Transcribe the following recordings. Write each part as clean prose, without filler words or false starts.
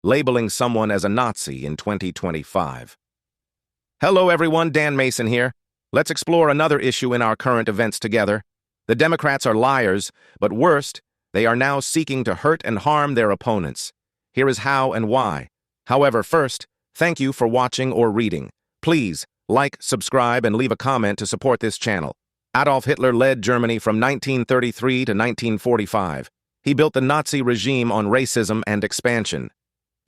Labeling someone as a Nazi in 2025. Hello everyone, Dan Mason here. Let's explore another issue in our current events together. The Democrats are liars, but worst, they are now seeking to hurt and harm their opponents. Here is how and why. However, first, thank you for watching or reading. Please, like, subscribe, and leave a comment to support this channel. Adolf Hitler led Germany from 1933 to 1945. He built the Nazi regime on racism and expansion.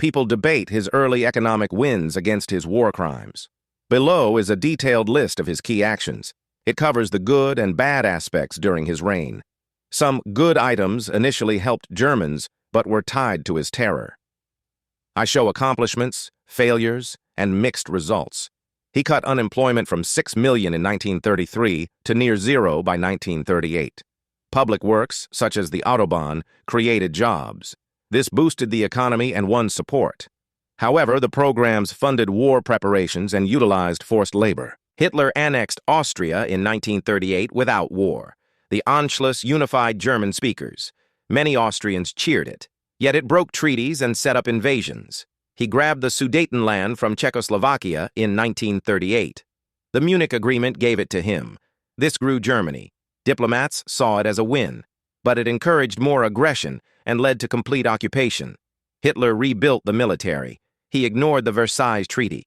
People debate his early economic wins against his war crimes. Below is a detailed list of his key actions. It covers the good and bad aspects during his reign. Some good items initially helped Germans, but were tied to his terror. I show accomplishments, failures, and mixed results. He cut unemployment from 6 million in 1933 to near zero by 1938. Public works, such as the Autobahn, created jobs. This boosted the economy and won support. However, the programs funded war preparations and utilized forced labor. Hitler annexed Austria in 1938 without war. The Anschluss unified German speakers. Many Austrians cheered it. Yet it broke treaties and set up invasions. He grabbed the Sudetenland from Czechoslovakia in 1938. The Munich Agreement gave it to him. This grew Germany. Diplomats saw it as a win, but it encouraged more aggression and led to complete occupation. Hitler rebuilt the military. He ignored the Versailles Treaty.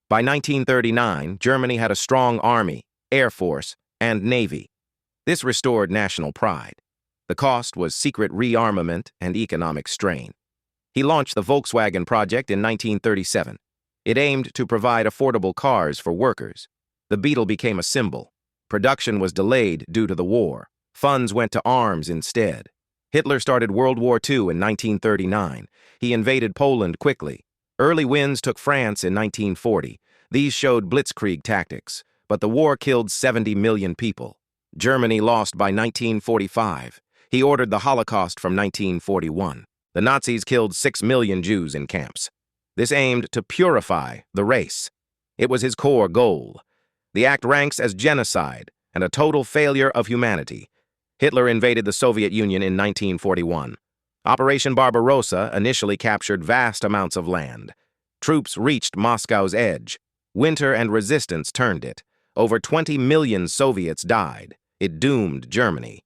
By 1939, Germany had a strong army, air force, and navy. This restored national pride. The cost was secret rearmament and economic strain. He launched the Volkswagen Project in 1937. It aimed to provide affordable cars for workers. The Beetle became a symbol. Production was delayed due to the war. Funds went to arms instead. Hitler started World War II in 1939. He invaded Poland quickly. Early wins took France in 1940. These showed blitzkrieg tactics, but the war killed 70 million people. Germany lost by 1945. He ordered the Holocaust from 1941. The Nazis killed 6 million Jews in camps. This aimed to purify the race. It was his core goal. The act ranks as genocide and a total failure of humanity. Hitler invaded the Soviet Union in 1941. Operation Barbarossa initially captured vast amounts of land. Troops reached Moscow's edge. Winter and resistance turned it. Over 20 million Soviets died. It doomed Germany.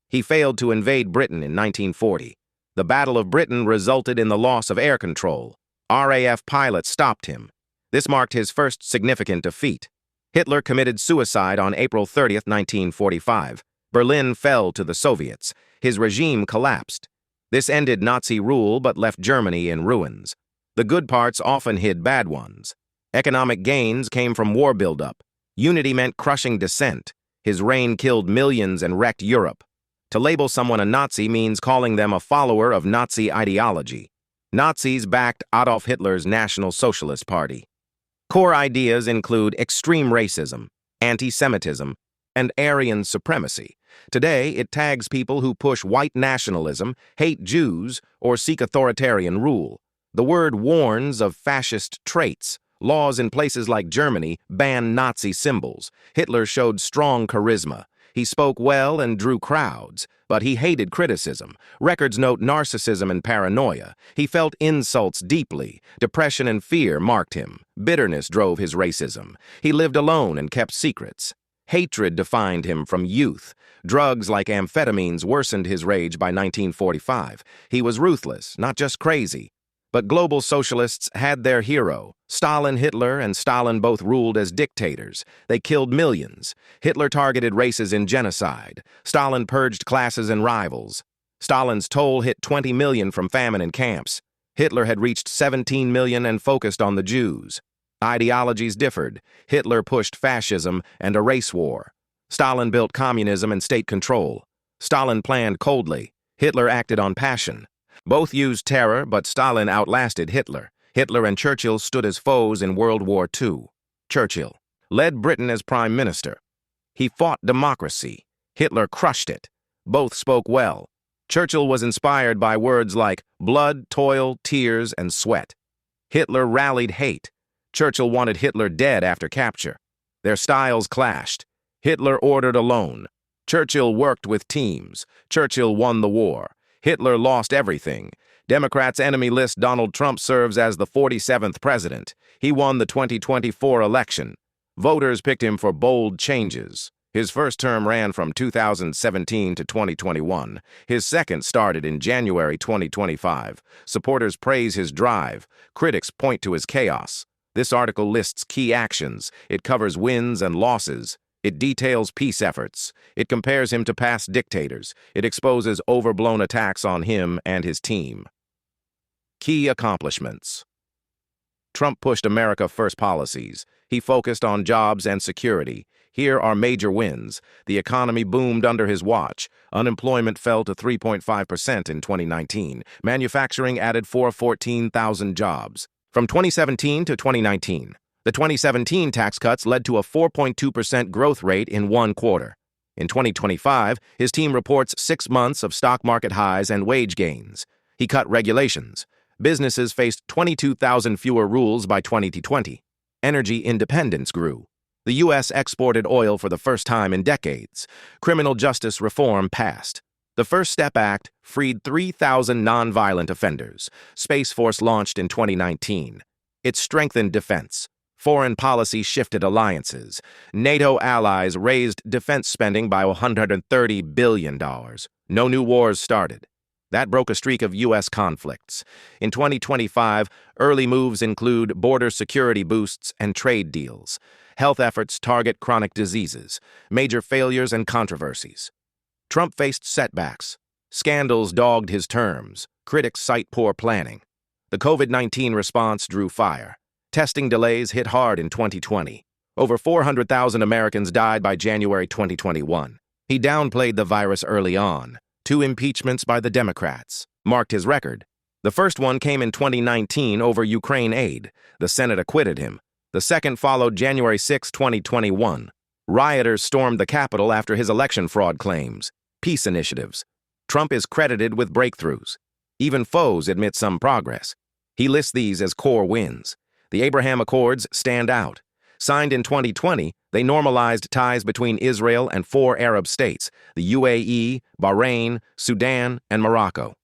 He failed to invade Britain in 1940. The Battle of Britain resulted in the loss of air control. RAF pilots stopped him. This marked his first significant defeat. Hitler committed suicide on April 30, 1945. Berlin fell to the Soviets. His regime collapsed. This ended Nazi rule but left Germany in ruins. The good parts often hid bad ones. Economic gains came from war buildup. Unity meant crushing dissent. His reign killed millions and wrecked Europe. To label someone a Nazi means calling them a follower of Nazi ideology. Nazis backed Adolf Hitler's National Socialist Party. Core ideas include extreme racism, anti-Semitism, and Aryan supremacy. Today, it tags people who push white nationalism, hate Jews, or seek authoritarian rule. The word warns of fascist traits. Laws in places like Germany ban Nazi symbols. Hitler showed strong charisma. He spoke well and drew crowds, but he hated criticism. Records note narcissism and paranoia. He felt insults deeply. Depression and fear marked him. Bitterness drove his racism. He lived alone and kept secrets. Hatred defined him from youth. Drugs like amphetamines worsened his rage by 1945. He was ruthless, not just crazy. But global socialists had their hero. Hitler and Stalin both ruled as dictators. They killed millions. Hitler targeted races in genocide. Stalin purged classes and rivals. Stalin's toll hit 20 million from famine in camps. Hitler had reached 17 million and focused on the Jews. Ideologies differed. Hitler pushed fascism and a race war. Stalin built communism and state control. Stalin planned coldly. Hitler acted on passion. Both used terror, but Stalin outlasted Hitler. Hitler and Churchill stood as foes in World War II. Churchill led Britain as prime minister. He fought democracy. Hitler crushed it. Both spoke well. Churchill was inspired by words like blood, toil, tears, and sweat. Hitler rallied hate. Churchill wanted Hitler dead after capture. Their styles clashed. Hitler ordered alone. Churchill worked with teams. Churchill won the war. Hitler lost everything. Democrats' enemy list Donald Trump serves as the 47th president. He won the 2024 election. Voters picked him for bold changes. His first term ran from 2017 to 2021. His second started in January 2025. Supporters praise his drive. Critics point to his chaos. This article lists key actions. It covers wins and losses. It details peace efforts. It compares him to past dictators. It exposes overblown attacks on him and his team. Key accomplishments. Trump pushed America First policies. He focused on jobs and security. Here are major wins. The economy boomed under his watch. Unemployment fell to 3.5% in 2019. Manufacturing added 414,000 jobs. From 2017 to 2019, the 2017 tax cuts led to a 4.2% growth rate in one quarter. In 2025, his team reports 6 months of stock market highs and wage gains. He cut regulations. Businesses faced 22,000 fewer rules by 2020. Energy independence grew. The U.S. exported oil for the first time in decades. Criminal justice reform passed. The First Step Act freed 3,000 nonviolent offenders. Space Force launched in 2019. It strengthened defense. Foreign policy shifted alliances. NATO allies raised defense spending by $130 billion. No new wars started. That broke a streak of U.S. conflicts. In 2025, early moves include border security boosts and trade deals. Health efforts target chronic diseases, major failures and controversies. Trump faced setbacks. Scandals dogged his terms. Critics cite poor planning. The COVID-19 response drew fire. Testing delays hit hard in 2020. Over 400,000 Americans died by January 2021. He downplayed the virus early on. 2 impeachments by the Democrats marked his record. The first one came in 2019 over Ukraine aid. The Senate acquitted him. The second followed January 6, 2021. Rioters stormed the Capitol after his election fraud claims. Peace initiatives. Trump is credited with breakthroughs. Even foes admit some progress. He lists these as core wins. The Abraham Accords stand out. Signed in 2020, they normalized ties between Israel and 4 Arab states, the UAE, Bahrain, Sudan, and Morocco.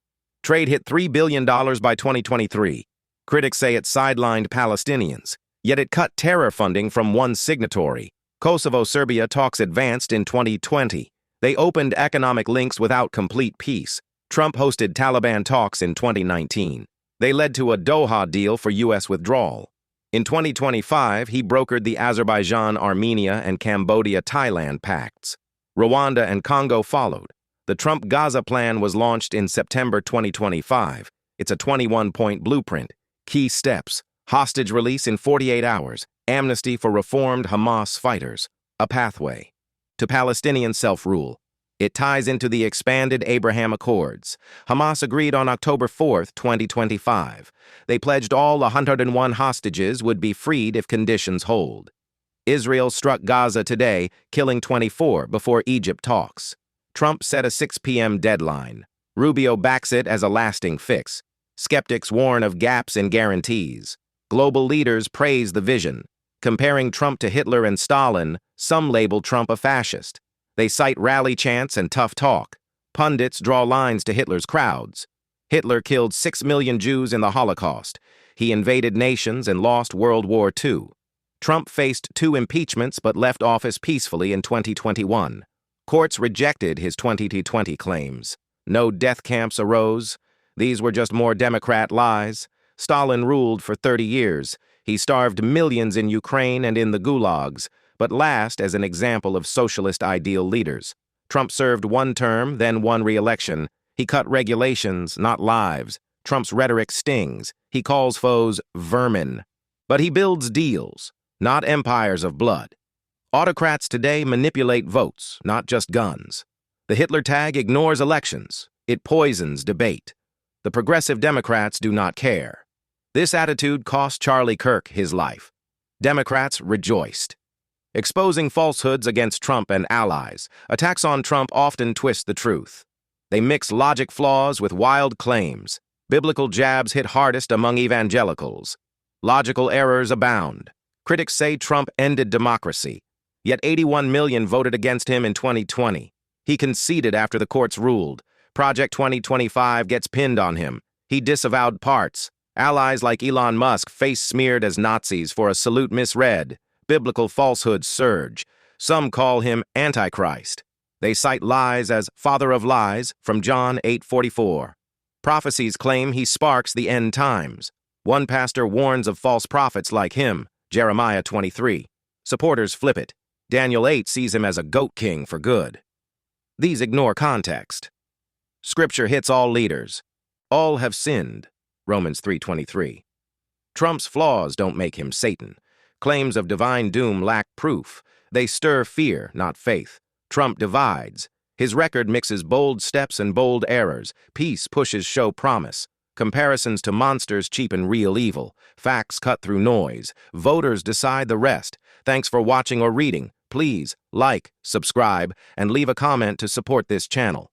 Trade hit $3 billion by 2023. Critics say it sidelined Palestinians, yet it cut terror funding from one signatory. Kosovo-Serbia talks advanced in 2020. They opened economic links without complete peace. Trump hosted Taliban talks in 2019. They led to a Doha deal for U.S. withdrawal. In 2025, he brokered the Azerbaijan-Armenia and Cambodia-Thailand pacts. Rwanda and Congo followed. The Trump-Gaza plan was launched in September 2025. It's a 21-point blueprint. Key steps: hostage release in 48 hours, amnesty for reformed Hamas fighters, a pathway to Palestinian self-rule. It ties into the expanded Abraham Accords. Hamas agreed on October 4, 2025. They pledged all 101 hostages would be freed if conditions hold. Israel struck Gaza today, killing 24 before Egypt talks. Trump set a 6 p.m. deadline. Rubio backs it as a lasting fix. Skeptics warn of gaps in guarantees. Global leaders praise the vision. Comparing Trump to Hitler and Stalin, some label Trump a fascist. They cite rally chants and tough talk. Pundits draw lines to Hitler's crowds. Hitler killed 6 million Jews in the Holocaust. He invaded nations and lost World War II. Trump faced 2 impeachments but left office peacefully in 2021. Courts rejected his 2020 claims. No death camps arose. These were just more Democrat lies. Stalin ruled for 30 years. He starved millions in Ukraine and in the gulags, but last as an example of socialist ideal leaders. Trump served 1 term, then won re-election. He cut regulations, not lives. Trump's rhetoric stings. He calls foes vermin. But he builds deals, not empires of blood. Autocrats today manipulate votes, not just guns. The Hitler tag ignores elections. It poisons debate. The progressive Democrats do not care. This attitude cost Charlie Kirk his life. Democrats rejoiced. Exposing falsehoods against Trump and allies, attacks on Trump often twist the truth. They mix logic flaws with wild claims. Biblical jabs hit hardest among evangelicals. Logical errors abound. Critics say Trump ended democracy. Yet 81 million voted against him in 2020. He conceded after the courts ruled. Project 2025 gets pinned on him. He disavowed parts. Allies like Elon Musk face smeared as Nazis for a salute misread. Biblical falsehoods surge. Some call him Antichrist. They cite lies as father of lies from John 8:44. Prophecies claim he sparks the end times. One pastor warns of false prophets like him, Jeremiah 23. Supporters flip it. Daniel 8 sees him as a goat king for good. These ignore context. Scripture hits all leaders. All have sinned, Romans 3:23. Trump's flaws don't make him Satan. Claims of divine doom lack proof. They stir fear, not faith. Trump divides. His record mixes bold steps and bold errors. Peace pushes show promise. Comparisons to monsters cheapen real evil. Facts cut through noise. Voters decide the rest. Thanks for watching or reading. Please like, subscribe, and leave a comment to support this channel.